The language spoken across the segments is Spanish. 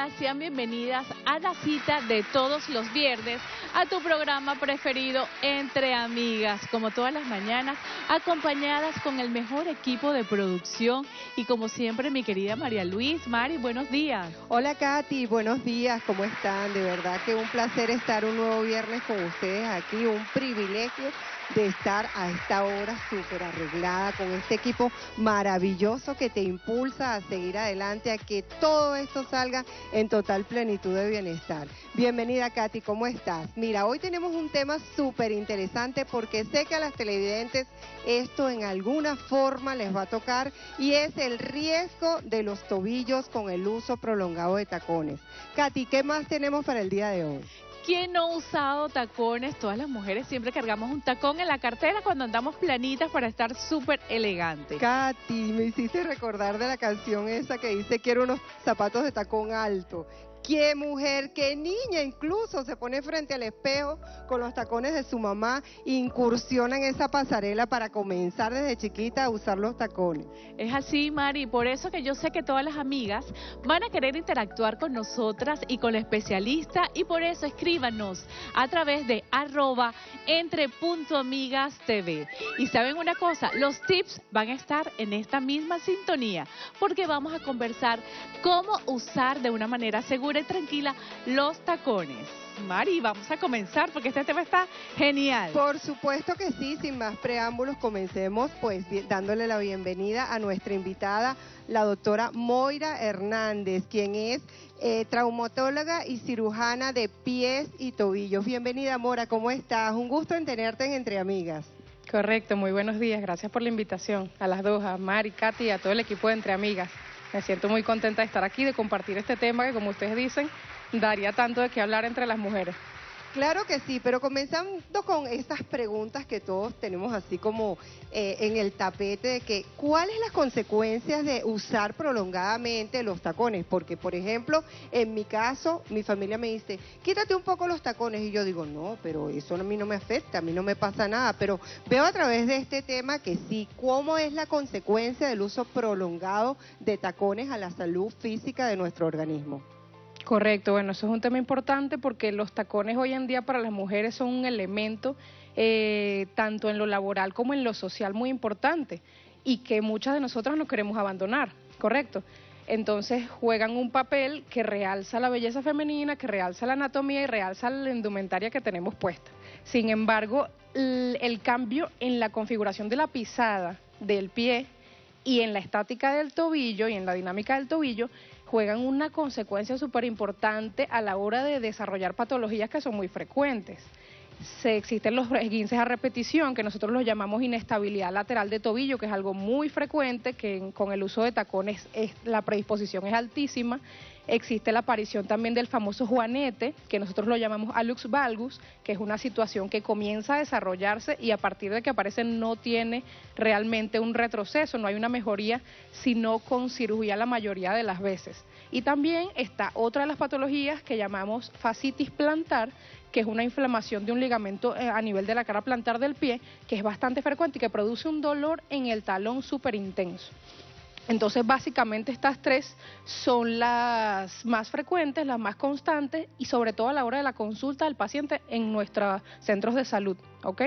amigas, sean bienvenidas a la cita de todos los viernes, a tu programa preferido Entre Amigas, como todas las mañanas, acompañadas con el mejor equipo de producción y como siempre mi querida María Luis. Mari, buenos días. Hola Katy, buenos días, ¿cómo están? De verdad que un placer estar un nuevo viernes con ustedes aquí, un privilegio de estar a esta hora súper arreglada con este equipo maravilloso que te impulsa a seguir adelante, a que todo esto salga en total plenitud de bienestar. Bienvenida Katy, ¿cómo estás? Mira, hoy tenemos un tema súper interesante porque sé que a las televidentes esto en alguna forma les va a tocar y es el riesgo de los tobillos con el uso prolongado de tacones. Katy, ¿qué más tenemos para el día de hoy? ¿Quién no ha usado tacones? Todas las mujeres siempre cargamos un tacón en la cartera cuando andamos planitas para estar súper elegantes. Katy, me hiciste recordar de la canción esa que dice quiero unos zapatos de tacón alto. ¿Qué mujer, qué niña incluso se pone frente al espejo con los tacones de su mamá, incursiona en esa pasarela para comenzar desde chiquita a usar los tacones? Es así, Mari, por eso que yo sé que todas las amigas van a querer interactuar con nosotras y con la especialista y por eso escríbanos a través de @entre.amigastv. Y saben una cosa, los tips van a estar en esta misma sintonía porque vamos a conversar cómo usar de una manera segura y tranquila los tacones. Mari, vamos a comenzar porque este tema está genial. Por supuesto que sí, sin más preámbulos, comencemos pues dándole la bienvenida a nuestra invitada, la doctora Moira Hernández, quien es traumatóloga y cirujana de pies y tobillos. Bienvenida, Mora, ¿cómo estás? Un gusto en tenerte en Entre Amigas. Correcto, muy buenos días, gracias por la invitación a las dos, a Mari, Katy y a todo el equipo de Entre Amigas. Me siento muy contenta de estar aquí, de compartir este tema que, como ustedes dicen, daría tanto de qué hablar entre las mujeres. Claro que sí, pero comenzando con estas preguntas que todos tenemos así como en el tapete de que ¿cuáles las consecuencias de usar prolongadamente los tacones? Porque, por ejemplo, en mi caso, mi familia me dice, quítate un poco los tacones y yo digo, no, pero eso a mí no me afecta, a mí no me pasa nada, pero veo a través de este tema que sí, ¿cómo es la consecuencia del uso prolongado de tacones a la salud física de nuestro organismo? Correcto, bueno, eso es un tema importante porque los tacones hoy en día para las mujeres son un elemento tanto en lo laboral como en lo social muy importante y que muchas de nosotras no queremos abandonar, ¿correcto? Entonces juegan un papel que realza la belleza femenina, que realza la anatomía y realza la indumentaria que tenemos puesta. Sin embargo, el cambio en la configuración de la pisada del pie y en la estática del tobillo y en la dinámica del tobillo juegan una consecuencia súper importante a la hora de desarrollar patologías que son muy frecuentes. Existen los esguinces a repetición, que nosotros los llamamos inestabilidad lateral de tobillo, que es algo muy frecuente, que con el uso de tacones la predisposición es altísima. Existe la aparición también del famoso juanete, que nosotros lo llamamos hallux valgus, que es una situación que comienza a desarrollarse y a partir de que aparece no tiene realmente un retroceso, no hay una mejoría, sino con cirugía la mayoría de las veces. Y también está otra de las patologías que llamamos fascitis plantar, que es una inflamación de un ligamento a nivel de la cara plantar del pie, que es bastante frecuente y que produce un dolor en el talón súper intenso. Entonces, básicamente estas tres son las más frecuentes, las más constantes y sobre todo a la hora de la consulta del paciente en nuestros centros de salud, ¿ok?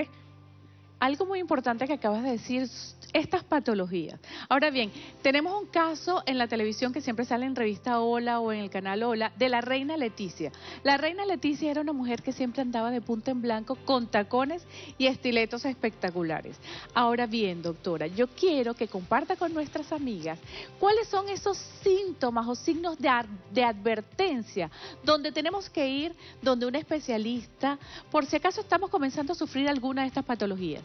Algo muy importante que acabas de decir, estas patologías. Ahora bien, tenemos un caso en la televisión que siempre sale en revista Hola o en el canal Hola, de la reina Leticia. La reina Leticia era una mujer que siempre andaba de punta en blanco con tacones y estiletos espectaculares. Ahora bien, doctora, yo quiero que comparta con nuestras amigas cuáles son esos síntomas o signos de advertencia donde tenemos que ir donde un especialista, por si acaso estamos comenzando a sufrir alguna de estas patologías.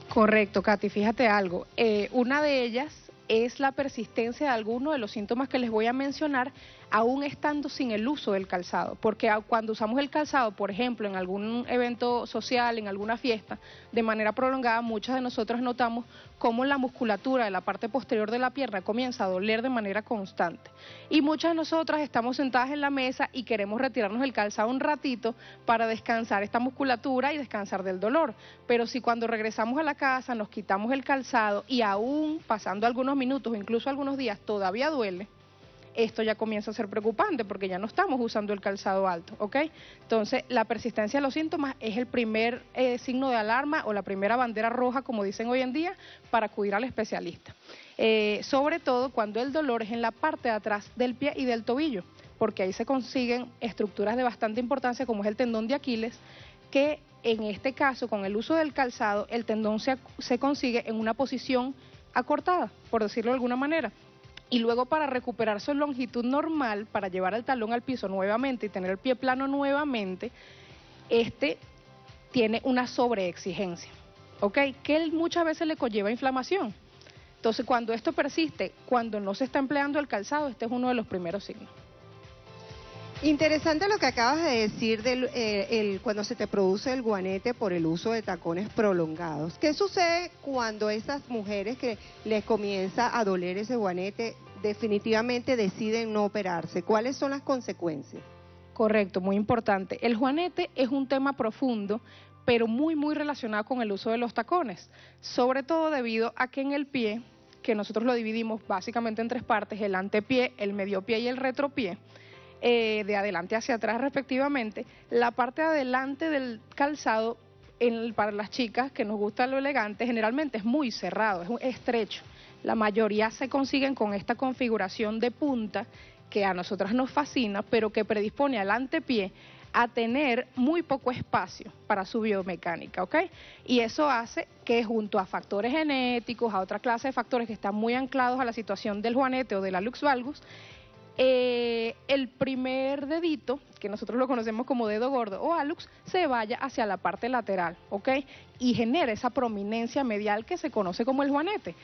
Correcto, Katy, fíjate algo, una de ellas es la persistencia de algunos de los síntomas que les voy a mencionar, aún estando sin el uso del calzado, porque cuando usamos el calzado, por ejemplo, en algún evento social, en alguna fiesta, de manera prolongada, muchas de nosotras notamos cómo la musculatura de la parte posterior de la pierna comienza a doler de manera constante. Y muchas de nosotras estamos sentadas en la mesa y queremos retirarnos el calzado un ratito para descansar esta musculatura y descansar del dolor. Pero si cuando regresamos a la casa nos quitamos el calzado y aún pasando algunos minutos, incluso algunos días, todavía duele, esto ya comienza a ser preocupante porque ya no estamos usando el calzado alto, ¿ok? Entonces, la persistencia de los síntomas es el primer signo de alarma o la primera bandera roja, como dicen hoy en día, para acudir al especialista. Sobre todo cuando el dolor es en la parte de atrás del pie y del tobillo, porque ahí se consiguen estructuras de bastante importancia como es el tendón de Aquiles, que en este caso, con el uso del calzado, el tendón se consigue en una posición acortada, por decirlo de alguna manera. Y luego para recuperar su longitud normal, para llevar el talón al piso nuevamente y tener el pie plano nuevamente, tiene una sobreexigencia, ¿ok? Que muchas veces le conlleva inflamación. Entonces, cuando esto persiste, cuando no se está empleando el calzado, este es uno de los primeros signos. Interesante lo que acabas de decir cuando se te produce el guanete por el uso de tacones prolongados. ¿Qué sucede cuando esas mujeres que les comienza a doler ese guanete definitivamente deciden no operarse? ¿Cuáles son las consecuencias? Correcto, muy importante. El juanete es un tema profundo, pero muy relacionado con el uso de los tacones, sobre todo debido a que en el pie, que nosotros lo dividimos básicamente en tres partes, el antepié, el mediopié y el retropié, de adelante hacia atrás respectivamente, la parte de adelante del calzado para las chicas que nos gusta lo elegante generalmente es muy cerrado, es estrecho. La mayoría se consiguen con esta configuración de punta que a nosotras nos fascina, pero que predispone al antepié a tener muy poco espacio para su biomecánica, ¿ok? Y eso hace que junto a factores genéticos, a otra clase de factores que están muy anclados a la situación del juanete o de la lux valgus, el primer dedito, que nosotros lo conocemos como dedo gordo o hallux, se vaya hacia la parte lateral, ¿ok? Y genera esa prominencia medial que se conoce como el juanete.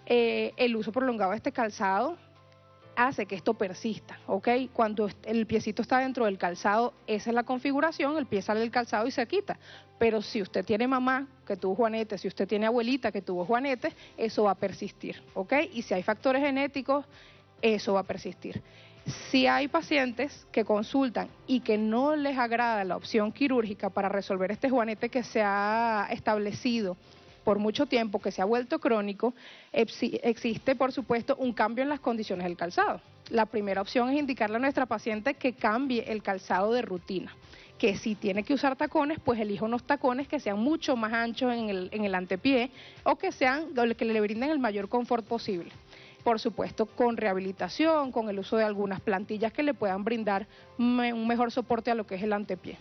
El uso prolongado de este calzado hace que esto persista, ¿ok? Cuando el piecito está dentro del calzado, esa es la configuración, el pie sale del calzado y se quita. Pero si usted tiene mamá que tuvo juanete, si usted tiene abuelita que tuvo juanete, eso va a persistir, ¿ok? Y si hay factores genéticos, eso va a persistir. Si hay pacientes que consultan y que no les agrada la opción quirúrgica para resolver este juanete que se ha establecido por mucho tiempo, que se ha vuelto crónico, existe por supuesto un cambio en las condiciones del calzado. La primera opción es indicarle a nuestra paciente que cambie el calzado de rutina, que si tiene que usar tacones, pues elija unos tacones que sean mucho más anchos en el antepié o que le brinden el mayor confort posible. Por supuesto, con rehabilitación, con el uso de algunas plantillas que le puedan brindar un mejor soporte a lo que es el antepié.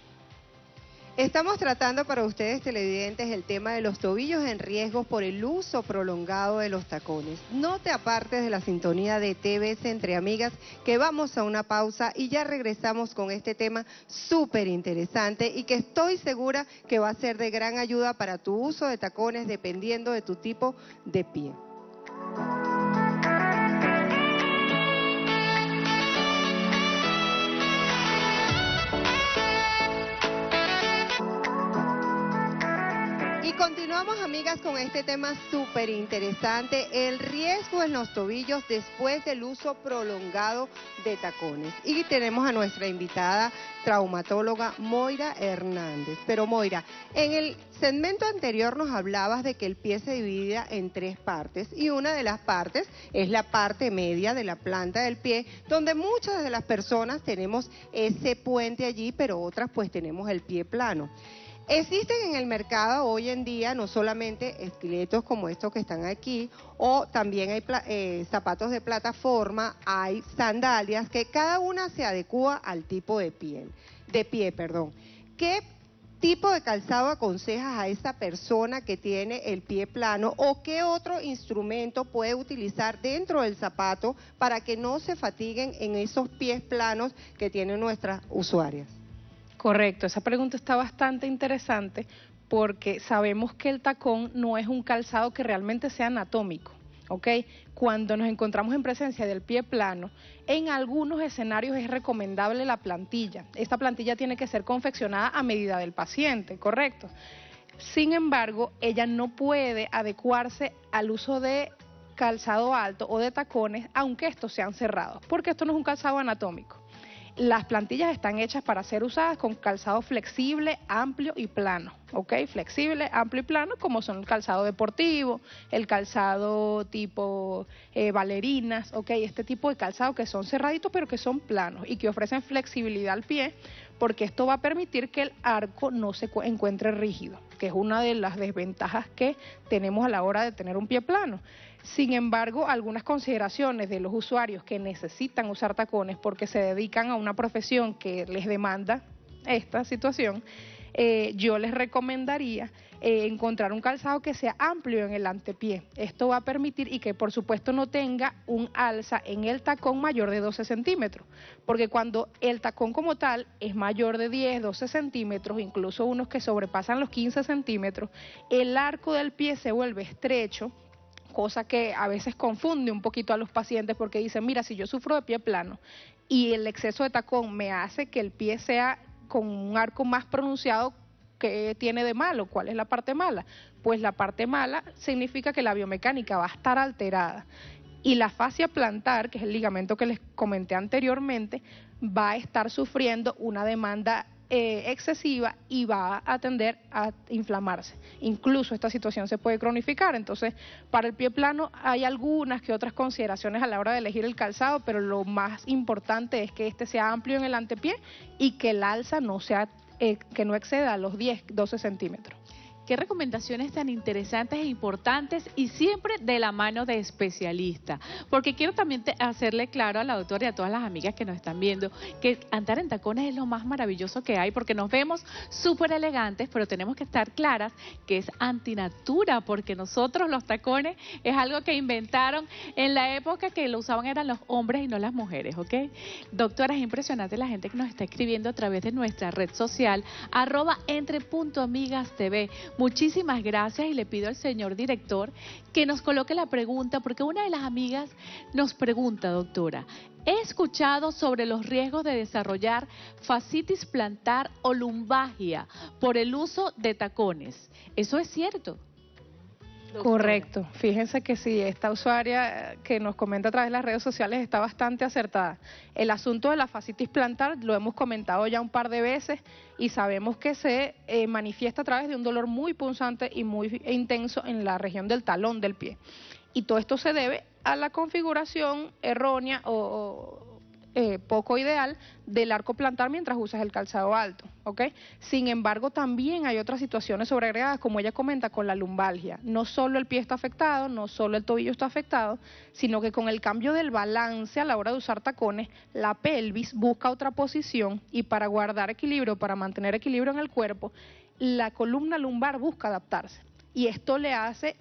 Estamos tratando para ustedes televidentes el tema de los tobillos en riesgo por el uso prolongado de los tacones. No te apartes de la sintonía de TVS Entre Amigas, que vamos a una pausa y ya regresamos con este tema súper interesante y que estoy segura que va a ser de gran ayuda para tu uso de tacones dependiendo de tu tipo de pie. Y continuamos, amigas, con este tema súper interesante, el riesgo en los tobillos después del uso prolongado de tacones. Y tenemos a nuestra invitada traumatóloga Moira Hernández. Pero Moira, en el segmento anterior nos hablabas de que el pie se divide en tres partes y una de las partes es la parte media de la planta del pie, donde muchas de las personas tenemos ese puente allí, pero otras pues tenemos el pie plano. Existen en el mercado hoy en día no solamente esqueletos como estos que están aquí, o también hay zapatos de plataforma, hay sandalias que cada una se adecúa al tipo de pie. ¿Qué tipo de calzado aconsejas a esa persona que tiene el pie plano o qué otro instrumento puede utilizar dentro del zapato para que no se fatiguen en esos pies planos que tienen nuestras usuarias? Correcto, esa pregunta está bastante interesante porque sabemos que el tacón no es un calzado que realmente sea anatómico, ¿ok? Cuando nos encontramos en presencia del pie plano, en algunos escenarios es recomendable la plantilla. Esta plantilla tiene que ser confeccionada a medida del paciente, ¿correcto? Sin embargo, ella no puede adecuarse al uso de calzado alto o de tacones, aunque estos sean cerrados, porque esto no es un calzado anatómico. Las plantillas están hechas para ser usadas con calzado flexible, amplio y plano, ¿ok? Flexible, amplio y plano, como son el calzado deportivo, el calzado tipo bailarinas, ¿ok? Este tipo de calzado que son cerraditos pero que son planos y que ofrecen flexibilidad al pie, porque esto va a permitir que el arco no se encuentre rígido, que es una de las desventajas que tenemos a la hora de tener un pie plano. Sin embargo, algunas consideraciones de los usuarios que necesitan usar tacones porque se dedican a una profesión que les demanda esta situación, yo les recomendaría encontrar un calzado que sea amplio en el antepié. Esto va a permitir y que por supuesto no tenga un alza en el tacón mayor de 12 centímetros, porque cuando el tacón como tal es mayor de 10, 12 centímetros, incluso unos que sobrepasan los 15 centímetros, el arco del pie se vuelve estrecho, cosa que a veces confunde un poquito a los pacientes porque dicen, mira, si yo sufro de pie plano y el exceso de tacón me hace que el pie sea con un arco más pronunciado, ¿qué tiene de malo? ¿Cuál es la parte mala? Pues la parte mala significa que la biomecánica va a estar alterada y la fascia plantar, que es el ligamento que les comenté anteriormente, va a estar sufriendo una demanda excesiva y va a tender a inflamarse. Incluso esta situación se puede cronificar. Entonces, para el pie plano hay algunas que otras consideraciones a la hora de elegir el calzado, pero lo más importante es que este sea amplio en el antepié y que el alza no sea que no exceda los 10, 12 centímetros. Qué recomendaciones tan interesantes e importantes y siempre de la mano de especialistas. Porque quiero también hacerle claro a la doctora y a todas las amigas que nos están viendo que andar en tacones es lo más maravilloso que hay porque nos vemos súper elegantes, pero tenemos que estar claras que es antinatura porque nosotros los tacones es algo que inventaron en la época que lo usaban eran los hombres y no las mujeres, ¿ok? Doctora, es impresionante la gente que nos está escribiendo a través de nuestra red social @entre.amigastv. Muchísimas gracias y le pido al señor director que nos coloque la pregunta, porque una de las amigas nos pregunta, doctora, he escuchado sobre los riesgos de desarrollar fascitis plantar o lumbalgia por el uso de tacones. ¿Eso es cierto? Doctora. Correcto, fíjense que sí, esta usuaria que nos comenta a través de las redes sociales está bastante acertada. El asunto de la fascitis plantar lo hemos comentado ya un par de veces y sabemos que se manifiesta a través de un dolor muy punzante y muy intenso en la región del talón del pie. Y todo esto se debe a la configuración errónea o poco ideal del arco plantar mientras usas el calzado alto, ¿ok? Sin embargo, también hay otras situaciones sobreagregadas, como ella comenta, con la lumbalgia. No solo el pie está afectado, no solo el tobillo está afectado, sino que con el cambio del balance a la hora de usar tacones, la pelvis busca otra posición y para guardar equilibrio, para mantener equilibrio en el cuerpo, la columna lumbar busca adaptarse. Y esto le hace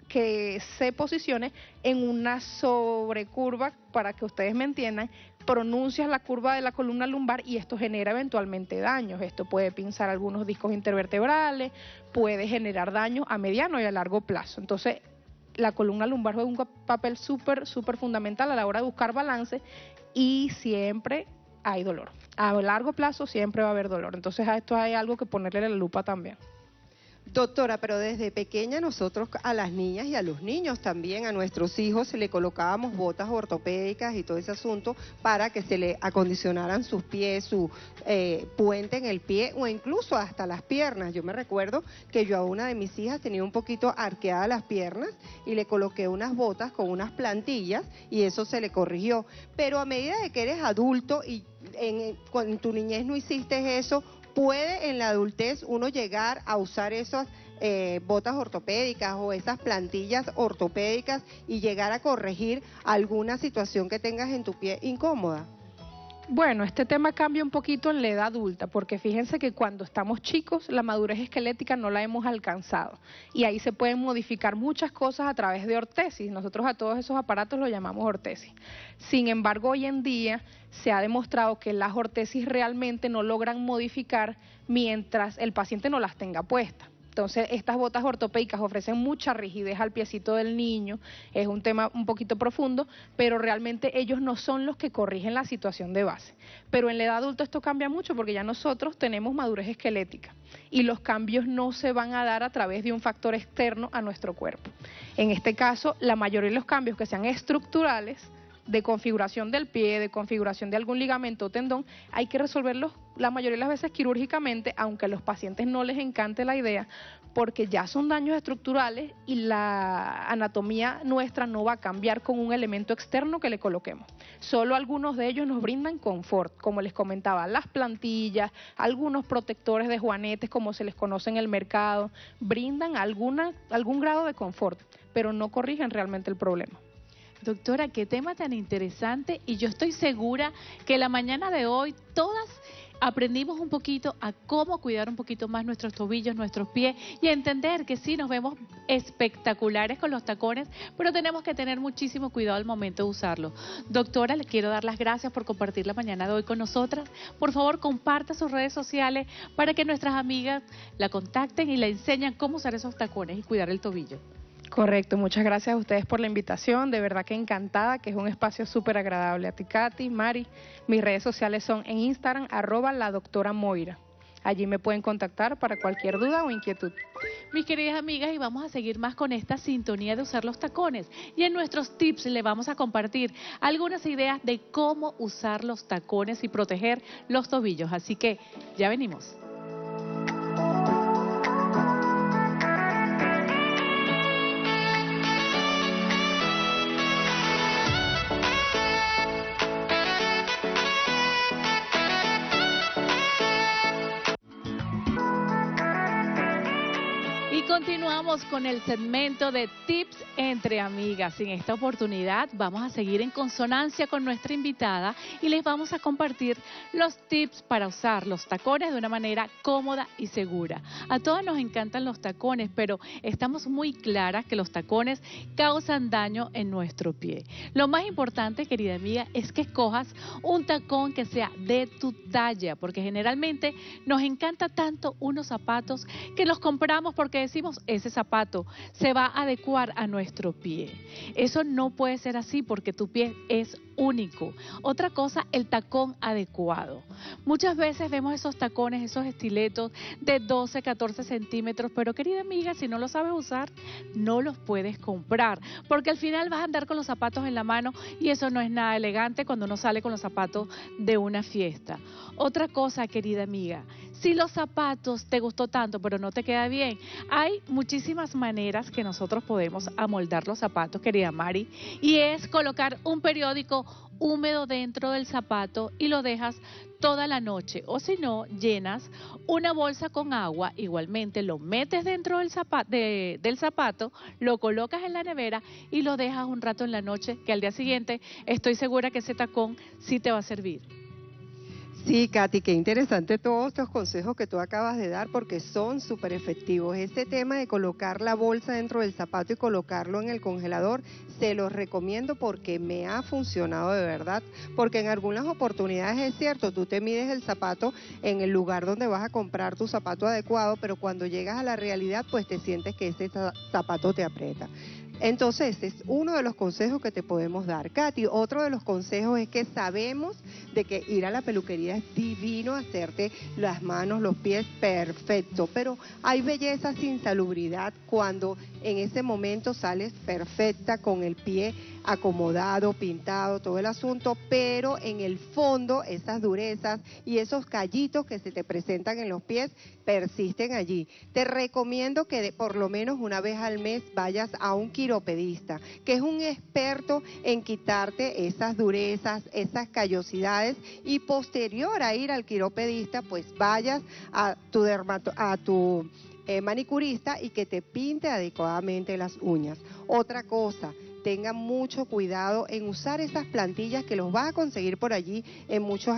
que se posicione en una sobrecurva, para que ustedes me entiendan, pronuncias la curva de la columna lumbar y esto genera eventualmente daños. Esto puede pinzar algunos discos intervertebrales, puede generar daños a mediano y a largo plazo. Entonces, la columna lumbar juega un papel súper fundamental a la hora de buscar balance y siempre hay dolor. A largo plazo siempre va a haber dolor. Entonces, a esto hay algo que ponerle la lupa también. Doctora, pero desde pequeña nosotros a las niñas y a los niños también, a nuestros hijos, le colocábamos botas ortopédicas y todo ese asunto para que se le acondicionaran sus pies, su puente en el pie o incluso hasta las piernas. Yo me recuerdo que yo a una de mis hijas tenía un poquito arqueadas las piernas y le coloqué unas botas con unas plantillas y eso se le corrigió. Pero a medida de que eres adulto y en tu niñez no hiciste eso, ¿puede en la adultez uno llegar a usar esas botas ortopédicas o esas plantillas ortopédicas y llegar a corregir alguna situación que tengas en tu pie incómoda? Bueno, este tema cambia un poquito en la edad adulta, porque fíjense que cuando estamos chicos la madurez esquelética no la hemos alcanzado y ahí se pueden modificar muchas cosas a través de ortesis. Nosotros a todos esos aparatos los llamamos ortesis. Sin embargo, hoy en día se ha demostrado que las ortesis realmente no logran modificar mientras el paciente no las tenga puestas. Entonces, estas botas ortopédicas ofrecen mucha rigidez al piecito del niño, es un tema un poquito profundo, pero realmente ellos no son los que corrigen la situación de base. Pero en la edad adulta esto cambia mucho porque ya nosotros tenemos madurez esquelética y los cambios no se van a dar a través de un factor externo a nuestro cuerpo. En este caso, la mayoría de los cambios que sean estructurales de configuración del pie, de configuración de algún ligamento o tendón, hay que resolverlos la mayoría de las veces quirúrgicamente, aunque a los pacientes no les encante la idea, porque ya son daños estructurales y la anatomía nuestra no va a cambiar con un elemento externo que le coloquemos. Solo algunos de ellos nos brindan confort, como les comentaba, las plantillas, algunos protectores de juanetes, como se les conoce en el mercado, brindan algún grado de confort, pero no corrigen realmente el problema. Doctora, qué tema tan interesante, y yo estoy segura que la mañana de hoy todas aprendimos un poquito a cómo cuidar un poquito más nuestros tobillos, nuestros pies, y a entender que sí, nos vemos espectaculares con los tacones, pero tenemos que tener muchísimo cuidado al momento de usarlos. Doctora, le quiero dar las gracias por compartir la mañana de hoy con nosotras. Por favor, comparta sus redes sociales para que nuestras amigas la contacten y le enseñen cómo usar esos tacones y cuidar el tobillo. Correcto, muchas gracias a ustedes por la invitación, de verdad que encantada, que es un espacio súper agradable. A ti, Katy, Mari, mis redes sociales son en Instagram, @ladoctoramoira. Allí me pueden contactar para cualquier duda o inquietud. Mis queridas amigas, y vamos a seguir más con esta sintonía de usar los tacones. Y en nuestros tips le vamos a compartir algunas ideas de cómo usar los tacones y proteger los tobillos. Así que ya venimos. Continuamos con el segmento de tips entre amigas. En esta oportunidad vamos a seguir en consonancia con nuestra invitada y les vamos a compartir los tips para usar los tacones de una manera cómoda y segura. A todas nos encantan los tacones, pero estamos muy claras que los tacones causan daño en nuestro pie. Lo más importante, querida amiga, es que escojas un tacón que sea de tu talla, porque generalmente nos encanta tanto unos zapatos que los compramos porque decimos, ese zapato se va a adecuar a nuestro pie. Eso no puede ser así porque tu pie es único. Otra cosa, el tacón adecuado. Muchas veces vemos esos tacones, esos estiletos de 12, 14 centímetros, pero querida amiga, si no los sabes usar, no los puedes comprar, porque al final vas a andar con los zapatos en la mano y eso no es nada elegante cuando uno sale con los zapatos de una fiesta. Otra cosa, querida amiga, si los zapatos te gustó tanto pero no te queda bien, hay muchísimas maneras que nosotros podemos amoldar los zapatos, querida Mari, y es colocar un periódico húmedo dentro del zapato y lo dejas toda la noche, o si no, llenas una bolsa con agua, igualmente lo metes dentro del zapato, lo colocas en la nevera y lo dejas un rato en la noche, que al día siguiente estoy segura que ese tacón sí te va a servir. Sí, Katy, qué interesante todos estos consejos que tú acabas de dar porque son súper efectivos. Este tema de colocar la bolsa dentro del zapato y colocarlo en el congelador, se los recomiendo porque me ha funcionado de verdad. Porque en algunas oportunidades es cierto, tú te mides el zapato en el lugar donde vas a comprar tu zapato adecuado, pero cuando llegas a la realidad, pues te sientes que ese zapato te aprieta. Entonces, es uno de los consejos que te podemos dar. Katy, otro de los consejos es que sabemos de que ir a la peluquería es divino, hacerte las manos, los pies, perfecto, pero hay belleza sin salubridad cuando en ese momento sales perfecta con el pie acomodado, pintado, todo el asunto, pero en el fondo esas durezas y esos callitos que se te presentan en los pies persisten allí. Te recomiendo que por lo menos una vez al mes vayas a un quiropedista, que es un experto en quitarte esas durezas, esas callosidades, y posterior a ir al quiropedista, pues vayas a tu manicurista y que te pinte adecuadamente las uñas. Otra cosa, tengan mucho cuidado en usar esas plantillas que los vas a conseguir por allí en muchos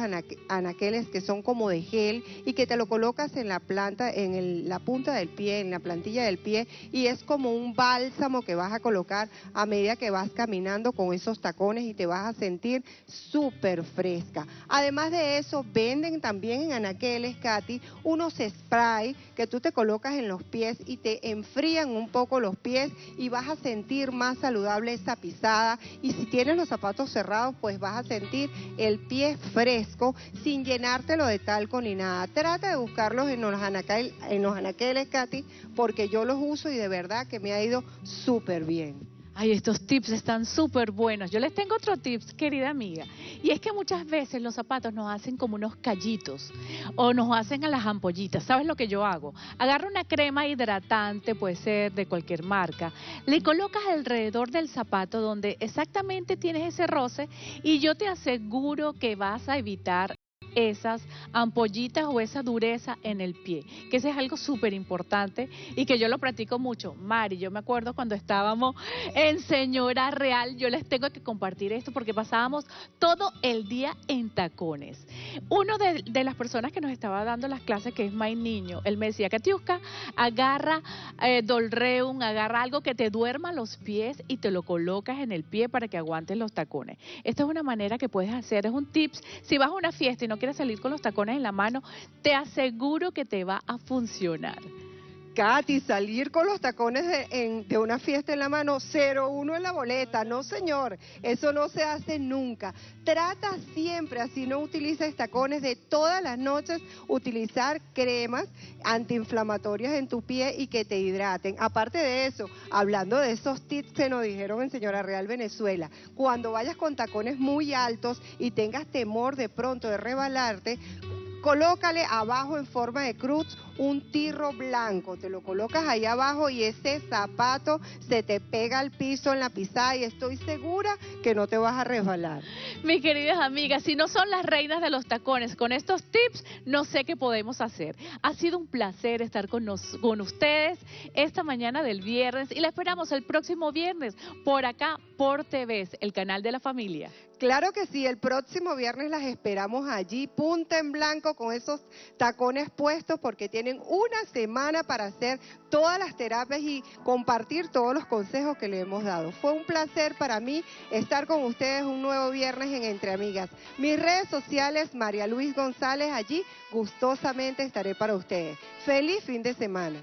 anaqueles que son como de gel y que te lo colocas en la planta, la punta del pie, en la plantilla del pie, y es como un bálsamo que vas a colocar a medida que vas caminando con esos tacones y te vas a sentir súper fresca. Además de eso, venden también en anaqueles, Katy, unos spray que tú te colocas en los pies y te enfrían un poco los pies y vas a sentir más saludable esa pisada, y si tienes los zapatos cerrados, pues vas a sentir el pie fresco sin llenártelo de talco ni nada. Trata de buscarlos en los anaqueles, Katy, porque yo los uso y de verdad que me ha ido súper bien. Ay, estos tips están súper buenos. Yo les tengo otro tips, querida amiga. Y es que muchas veces los zapatos nos hacen como unos callitos o nos hacen a las ampollitas. ¿Sabes lo que yo hago? Agarro una crema hidratante, puede ser de cualquier marca. Le colocas alrededor del zapato donde exactamente tienes ese roce y yo te aseguro que vas a evitar esas ampollitas o esa dureza en el pie, que eso es algo súper importante y que yo lo practico mucho. Mari, yo me acuerdo cuando estábamos en Señora Real, yo les tengo que compartir esto porque pasábamos todo el día en tacones. Uno de las personas que nos estaba dando las clases, que es My Niño, él me decía, Katiuska, agarra Dolreum, agarra algo que te duerma los pies y te lo colocas en el pie para que aguantes los tacones. Esta es una manera que puedes hacer, es un tips. Si vas a una fiesta y no quieres salir con los tacones en la mano, te aseguro que te va a funcionar. Katy, salir con los tacones de una fiesta en la mano, 0-1 en la boleta, no señor, eso no se hace nunca. Trata siempre, así no utilices tacones de todas las noches, utilizar cremas antiinflamatorias en tu pie y que te hidraten. Aparte de eso, hablando de esos tips que nos dijeron en Señora Real Venezuela, cuando vayas con tacones muy altos y tengas temor de pronto de resbalarte, colócale abajo en forma de cruz un tirro blanco, te lo colocas ahí abajo y ese zapato se te pega al piso en la pisada y estoy segura que no te vas a resbalar. Mis queridas amigas, si no son las reinas de los tacones, con estos tips no sé qué podemos hacer. Ha sido un placer estar con ustedes esta mañana del viernes y la esperamos el próximo viernes por acá, por TVS, el canal de la familia. Claro que sí, el próximo viernes las esperamos allí, punta en blanco con esos tacones puestos porque tienen una semana para hacer todas las terapias y compartir todos los consejos que le hemos dado. Fue un placer para mí estar con ustedes un nuevo viernes en Entre Amigas. Mis redes sociales, María Luis González, allí gustosamente estaré para ustedes. Feliz fin de semana.